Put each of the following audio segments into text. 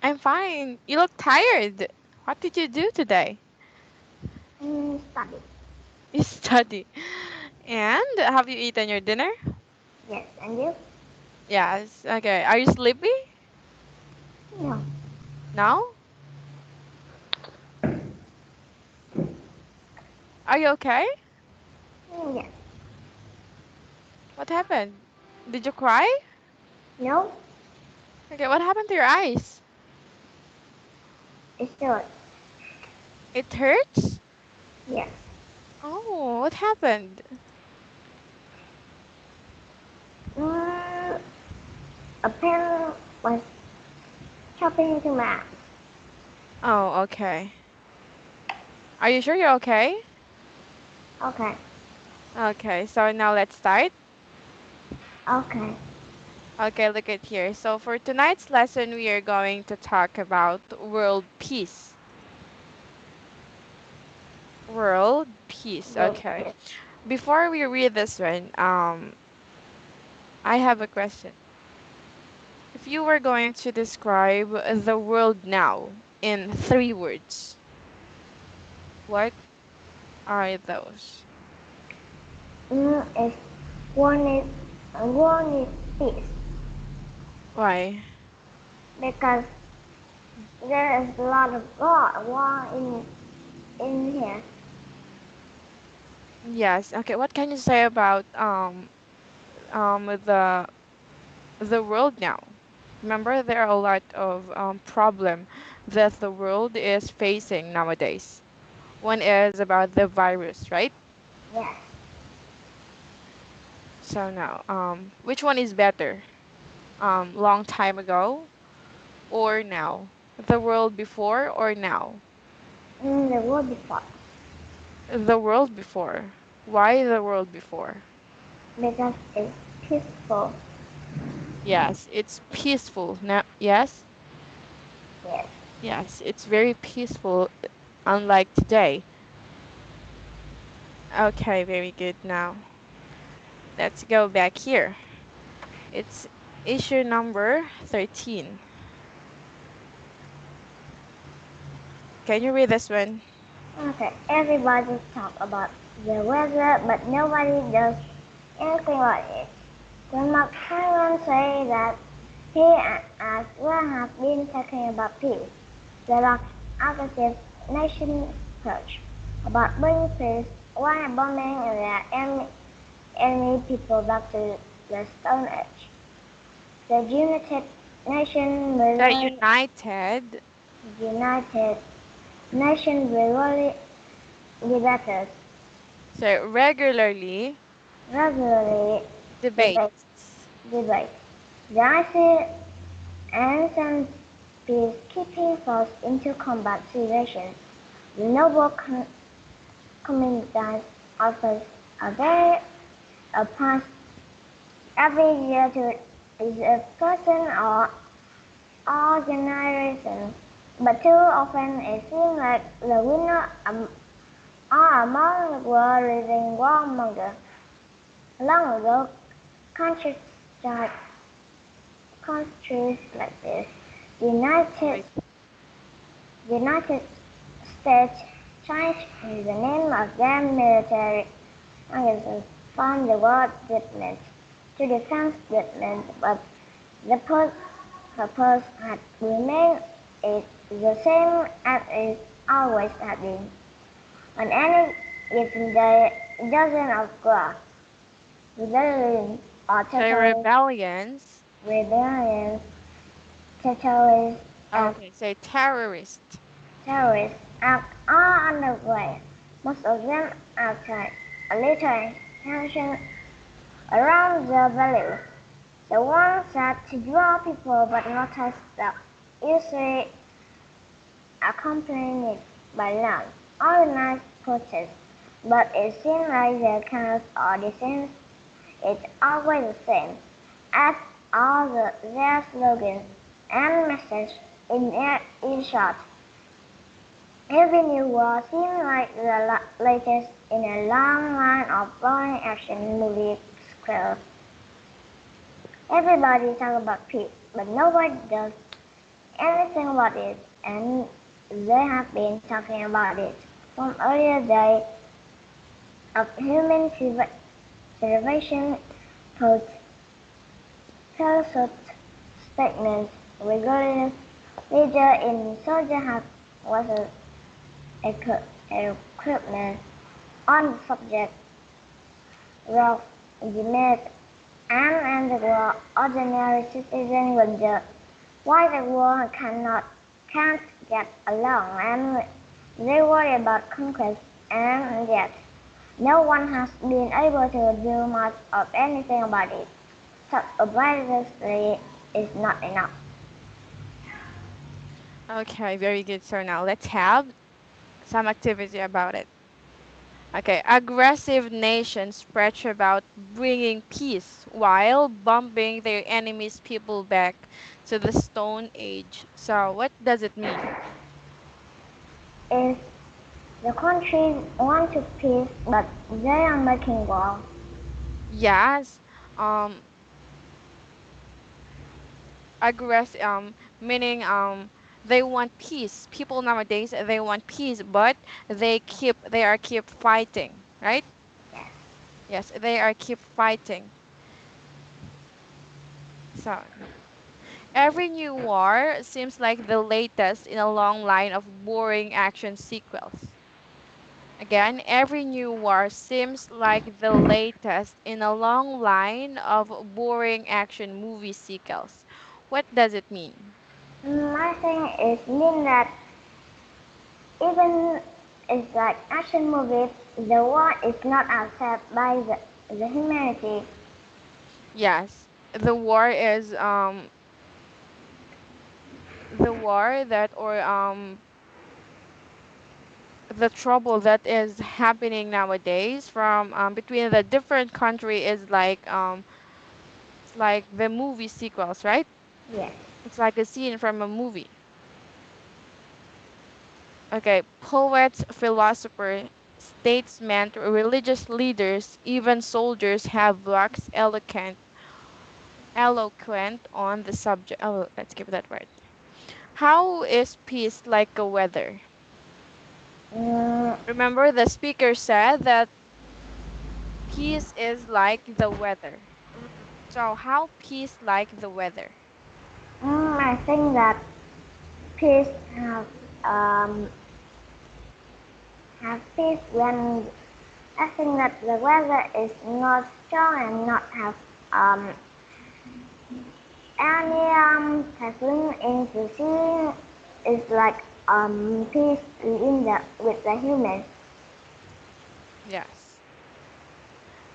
I'm fine. You look tired. What did you do today? Study. You study. And have you eaten your dinner? Yes, and you? Yes. Okay. Are you sleepy? No. No? Are you okay? Yes. What happened? Did you cry? No? Okay, what happened to your eyes? It's short. It hurts? Yes. Oh, what happened? Mm, a pen was chopping into my eye. Oh, okay. Are you sure you're okay? Okay. Okay, so now let's start. Okay. Okay, look at here. So for tonight's lesson, we are going to talk about world peace. World peace. Good. Okay. Yes. Before we read this one, I have a question. If you were going to describe the world now in 3 words, what are those? It's one is peace Why? because there is a lot of war in here. Yes. Okay. What can you say about the world now? Remember, there are a lot of problem that the world is facing nowadays. One is about the virus, right? Yes. So now, which one is better? Long time ago or now? The world before or now? The world before The world before. Why the world before? because it's peaceful. Yes, it's peaceful. Now, yes, Yes. yes, it's very peaceful, unlike today. Okay, very good. Now, let's go back here. It's issue number 13. Can you read this one? Okay. Everybody talk about the weather, but nobody does anything about it. Grandma Karen say that he as well have been talking about peace. The large aggressive nation search about bringing peace while bombing their enemy people back to the Stone Age. The United Nations The will United. United Nations will debaters So regularly regularly debate debates. debate. The IC and some peacekeeping force into combat situations. The noble commandant offers a very a pass every year to a person or organization, but too often it seems like the winner are among the world leading warmongers. Long ago, countries like countries like this, United Right. United States changed the name of their military organization from the War Department to Defense Department, but the purpose had remained the same as it always had been. On any given day, dozens of groups, rebellions or So rebellions. rebellions, terrorists, and Okay, say terrorist. terrorist acts are underway. Most of them are a little tension around the value. The ones that draw people but notice that usually accompanied by loud, organized protests. But it seems like the cause or dissent is always the same, as all their slogans and messages in short. Every new war seems like the latest in a long line of boring action movie scripts. Everybody talks about peace, but nobody does anything about it, and they have been talking about it from earlier days of human civilization. Post such statements regarding leader in soldier have was a equipment on the subject of the and the world ordinary citizen wonder why the world can't get along, and they worry about conquest, and yet no one has been able to do much of anything about it. Such obviously is not enough. Okay, very good. So now let's have some activity about it. Okay, aggressive nations preach about bringing peace while bombing their enemies' people back to the Stone Age. So, what does it mean? If the countries want to peace, but they are making war. Yes, um, aggressive, meaning they want peace. People nowadays they want peace, but they are keep fighting, right? Yes. Yes, they are keep fighting. So every new war seems like the latest in a long line of boring action sequels. Again, every new war seems like the latest in a long line of boring action movie sequels. What does it mean? My thing is mean that even it's like action movies, the war is not accepted by the humanity. Yes, the war is the war that or the trouble that is happening nowadays from between the different country is like it's like the movie sequels, right? Yes. It's like a scene from a movie. Okay, poets, philosophers, statesmen, religious leaders, even soldiers have waxed eloquent on the subject. Oh, let's give that word. How is peace like a weather? Mm, Remember, the speaker said that peace is like the weather. So, how peace like the weather? I think that peace have peace when I think that the weather is not strong and not have um, any typhoon in the sea is like peace in the with the humans. Yes.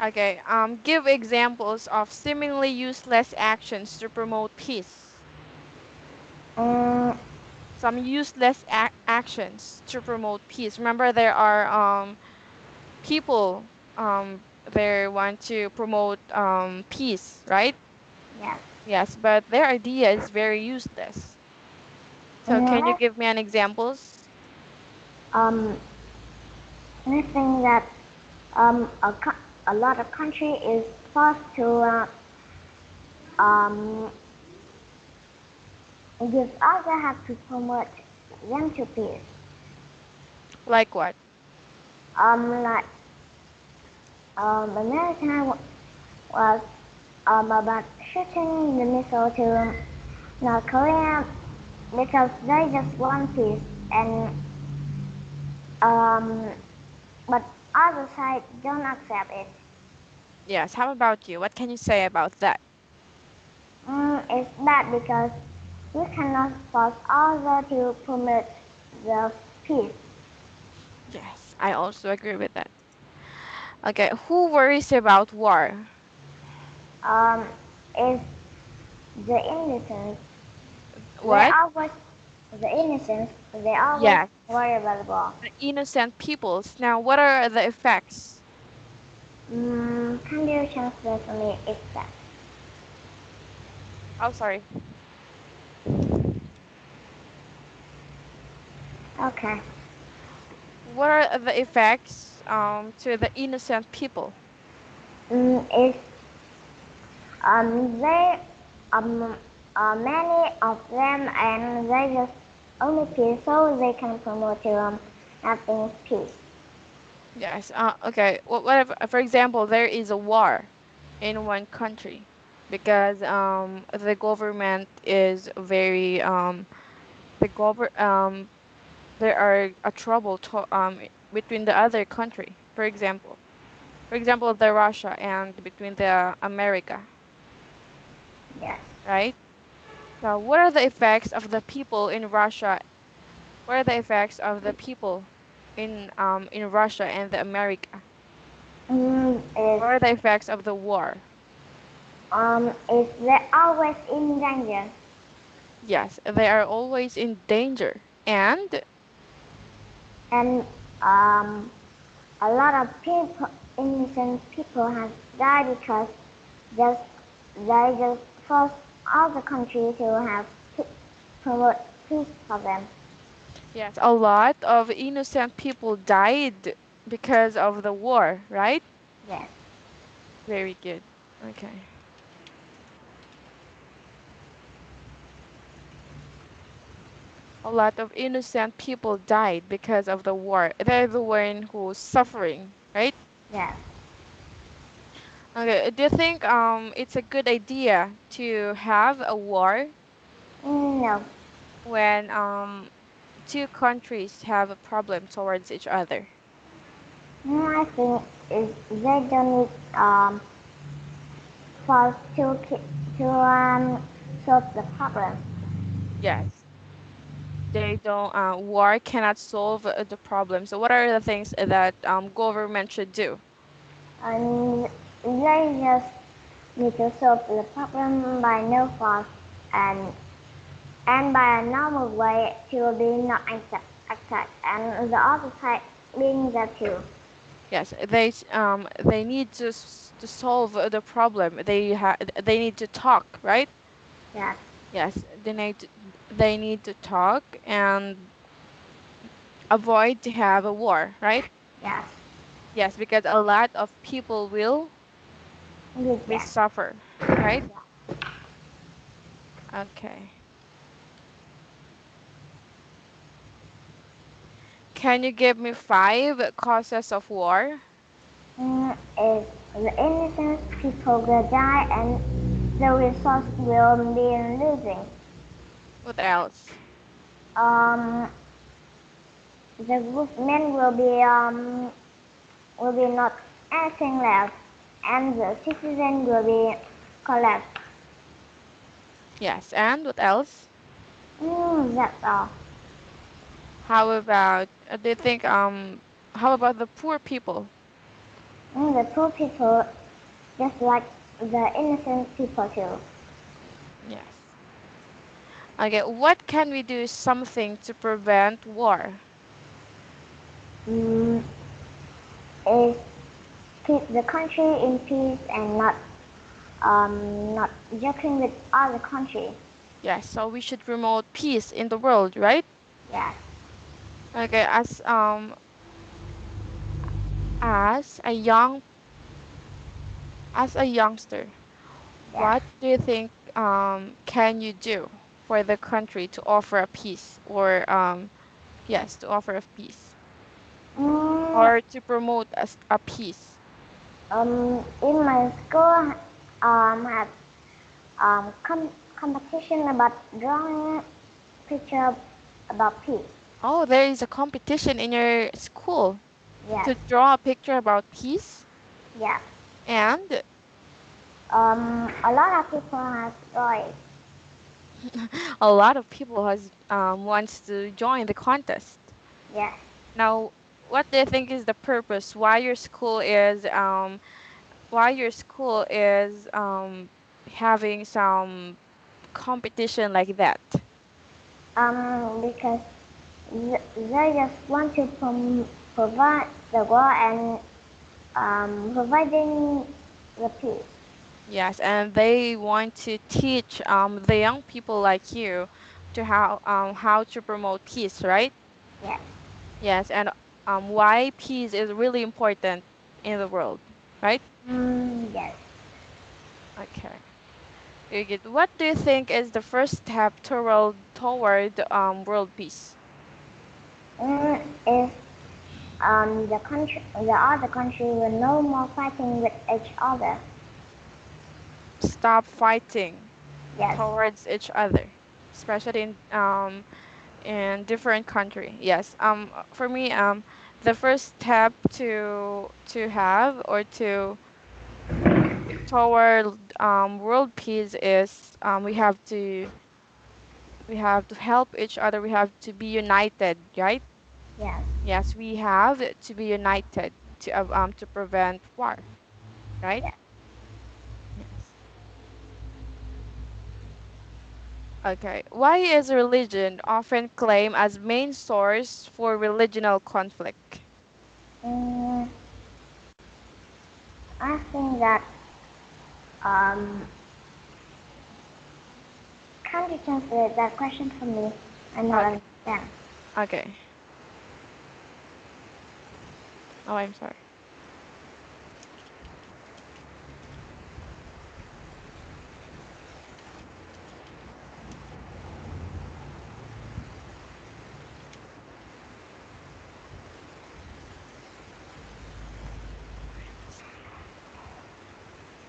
Okay, give examples of seemingly useless actions to promote peace. Um, Some useless actions to promote peace. Remember, there are people they want to promote peace, right? yes. Yes, but their idea is very useless. So, can you I, give me an examples? um, I think that a lot of country is forced to um, give other have to promote them to peace. Like what? Like America was about shooting the missile to North Korea because they just want peace, and um, but other side don't accept it. Yes. How about you? What can you say about that? It's bad because we cannot force others to promote the peace. Yes, I also agree with that. Okay, who worries about war? Um, it's the innocents. They What? always the innocents. They always Yes, worry about the war. the innocent peoples. Now, what are the effects? Can you translate for me exact? Oh, sorry. Okay. What are the effects to the innocent people? It's they um many of them, and they just only peace so they can promote having peace. Yes. Okay. Whatever. For example, there is a war in one country because the government is very the govern there are a trouble between the other country. For example, the Russia and between the America, Yes. right? So, what are the effects of the people in Russia? What are the effects of the people in Russia and the America? What are the effects of the war? Is they're always in danger, Yes, they are always in danger. And and um, a lot of people, innocent people, have died because just they just force all the country to have promote peace for them. yes, a lot of innocent people died because of the war, right? Yes. Very good. Okay. A lot of innocent people died because of the war. They're the one who's suffering, right? Yes. Okay. Do you think it's a good idea to have a war No. when two countries have a problem towards each other? No, I think they don't need for to solve the problem. Yes. They don't war cannot solve the problem. So what are the things that government should do? And they just need to solve the problem by no force and by a normal way to be not attack and the other side being there too. Yes, they need to solve the problem. They need to talk, right? Yes. Yes, they need to talk and avoid to have a war, right? Yes. Yes, because a lot of people will Yes. suffer, right? Okay. Can you give me five causes of war? If the innocent people will die and the resource will be losing. What else? Um, the government will be not anything left, and the citizen will be collapsed. Yes, and what else? That's all. How about do you think how about the poor people? The poor people just like the innocent people too. Yes. Okay, what can we do something to prevent war? Mm, is keep the country in peace and not joking with other country. Yes, so we should promote peace in the world, right? Yes. Okay, as a young as a youngster, Yes. what do you think can you do for the country to offer a peace or yes, to offer a peace Mm, or to promote a peace? in my school, had competition about drawing picture about peace. Oh, there is a competition in your school Yes. to draw a picture about peace Yes. and A lot of people have drawing. a lot of people has wants to join the contest. Yes. Now, what do you think is the purpose why your school is having some competition like that? Because they just want to provide the world and providing the peace. Yes, and they want to teach the young people like you to how to promote peace, right? Yes. Yes, and why peace is really important in the world, right? Yes. Okay. Very good. What do you think is the first step toward world peace? If the other country will no more fighting with each other. Stop fighting Yes, towards each other, especially in different country. Yes. For me, the first step to have or to toward world peace is we have to help each other. We have to be united, right? yes, Yes, we have to be united to prevent war, right? yes. Yes. Okay. Why is religion often claimed as main source for religional conflict? Mm, I think that um, can't you translate that question for me? I not Okay. understand. Okay. Oh, I'm sorry.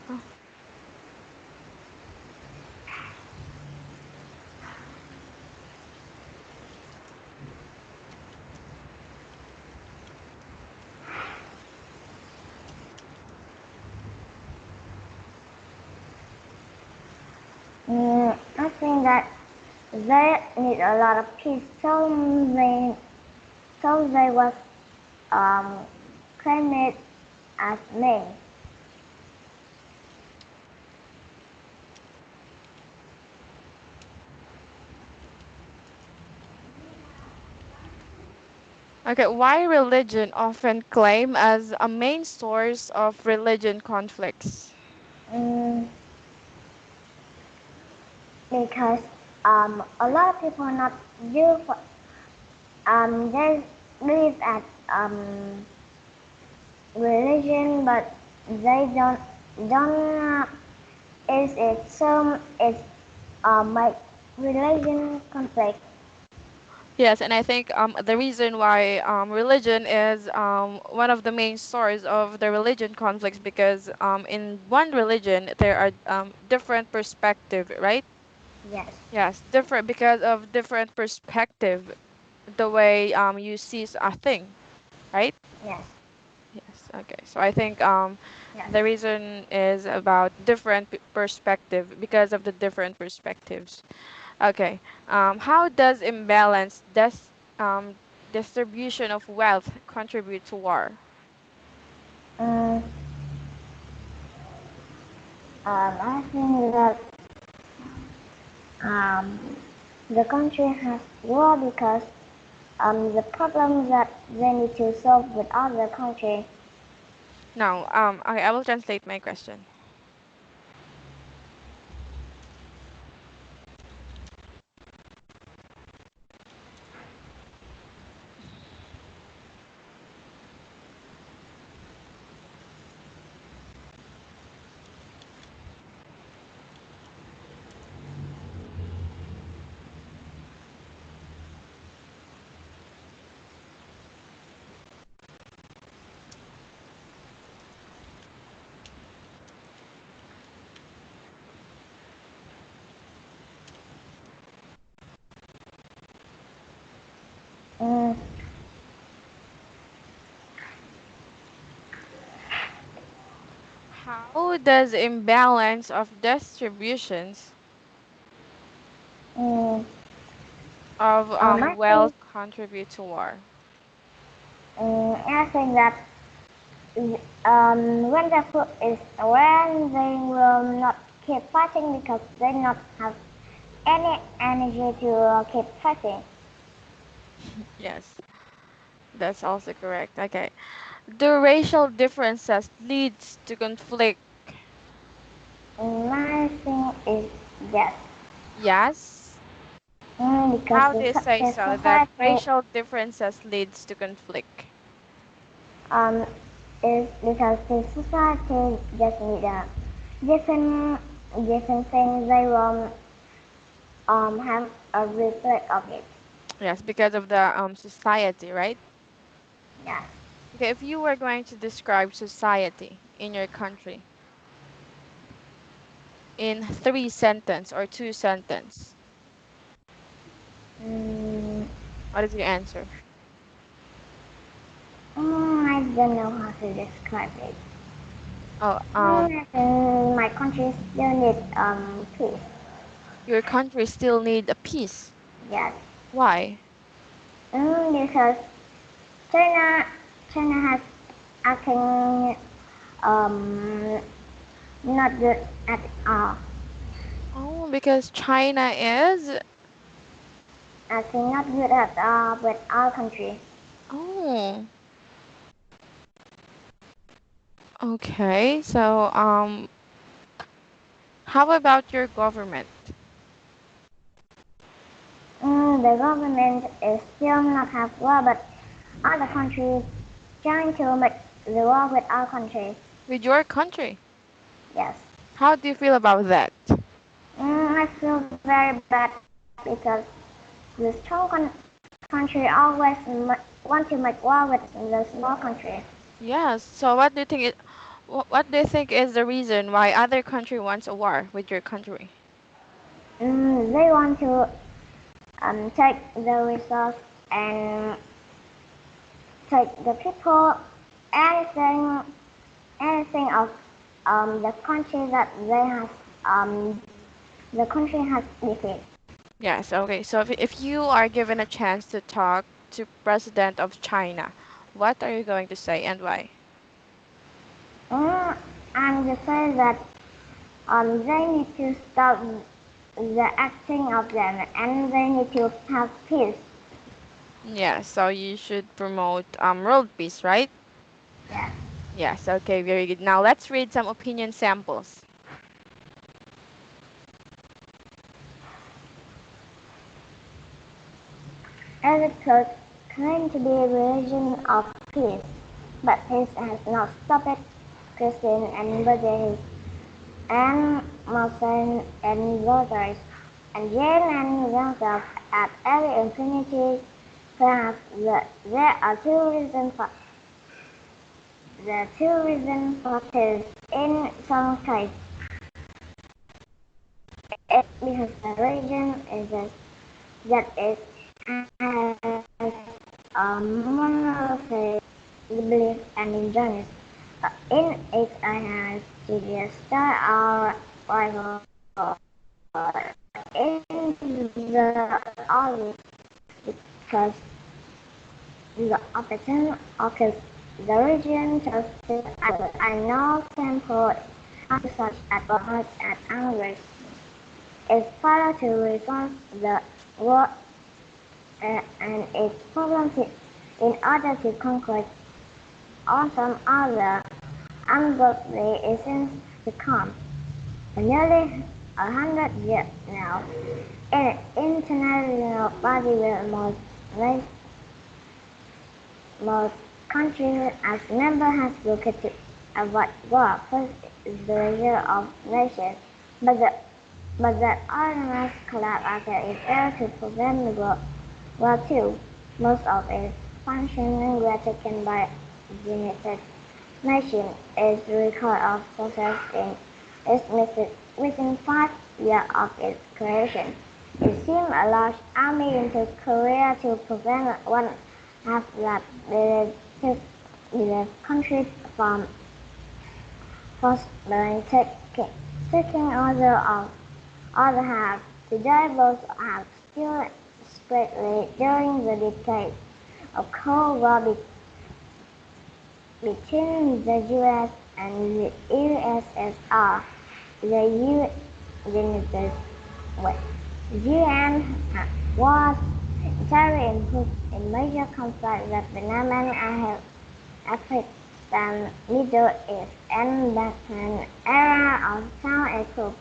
Oh. I think that they need a lot of peace, so they was um, claimed as main. Okay, why religion often claimed as a main source of religion conflicts? Mm, because a lot of people not do they believe at religion, but they don't is it so it's like religion conflict. Yes, and I think the reason why religion is one of the main source of the religion conflicts because in one religion there are different perspective, right? Yes, Yes, different because of different perspective, the way you see a thing, right? yes, Yes. Okay. So I think yes. the reason is about different perspective because of the different perspectives. Okay. How does imbalance distribution of wealth contribute to war? Um, I think that um, the country has war because the problems that they need to solve with other country. Now, okay, I will translate my question. Mm, How does imbalance of distributions mm, of I think wealth contribute to war? I think that when they will not keep fighting because they not have any energy to keep fighting. Yes, that's also correct. Okay. Do racial differences leads to conflict? My thing is yes, Yes. because How do you say the so that society racial differences leads to conflict? um is because the society just need a different different things, they will have a reflect of it. Yes, because of the society, right? Yes. Okay, if you were going to describe society in your country in 3 sentence or 2 sentence, Mm, what is your answer? I don't know how to describe it. Oh, I think my country still needs peace. your country still need a peace. Yes. Why? Because China China has acting um not good at all. Oh, because China is. Acting not good at all with our country. Oh, okay. So, how about your government? The government is still not have war, but other countries trying to make the war with our country. With your country? Yes. How do you feel about that? I feel very bad because the strong country always want to make war with the small country. Yes. So, what do you think? What do you think is the reason why other country wants a war with your country? They want to take the resource and take the people, anything, anything of the country that they have, the country has defeated. Yes. Okay. So, if you are given a chance to talk to President of China, what are you going to say and why? Mm, I'm just saying that they need to stop the acting of them and they need to have peace. Yes. So you should promote world peace, right? Yes. Yes. Okay. Very good. Now let's read some opinion samples. Every church claims to be a religion of peace, but peace has not stopped Christians and Buddhists and Muslims and Buddhists and Jain and themselves at every infinity. Perhaps there are two reasons for peace. In some cases, it's because the religion is that it has monotheistic belief and enjoys. In it, I have to the star our rival in the audience because the opposition occurs the region trusted I know temple after such at Bahamut at Angus is further to resolve the war and its problems in order to conquer or some other ungodly essence to come. For nearly 100 years now, an international body with most countries as members has looked to avoid war. First is the leader of nations, but the organized collapse after it failed to prevent the war. Well, too, most of its functions were taken by the United Nations. Its record of success is missing within 5 years of its creation. It sent a large army into Korea to prevent one half that the country from prospering, taking other half. Today, both halves still greatly during the decade of Cold War between the U.S. and the USSR. The United UN was very involved in major conflicts that Vietnam and Africa, Middle East, and Balkan era of South Asia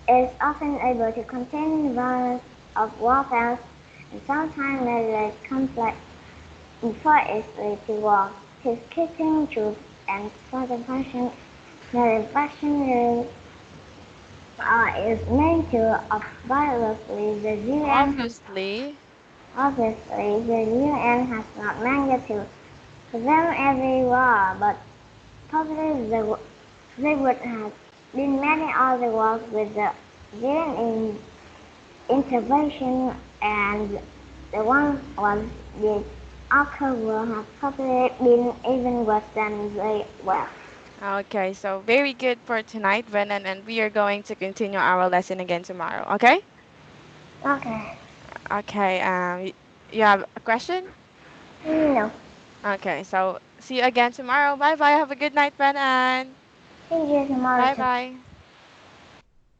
is often able to contain violence of warfare and sometimes the conflict before it leads to war. Peacekeeping troops and certain function manufacturing is nature of biologically the UN. Obviously. Obviously, the UN has not managed to them everywhere, but probably there would have been many other wars with the UN intervention, and the one was the outcome will have probably been even worse than they were. Okay, so very good for tonight, Brennan, and we are going to continue our lesson again tomorrow. Okay? Okay. Okay. You have a question? No. Okay, so see you again tomorrow. Bye bye. Have a good night, Brennan. See you tomorrow Bye too. bye.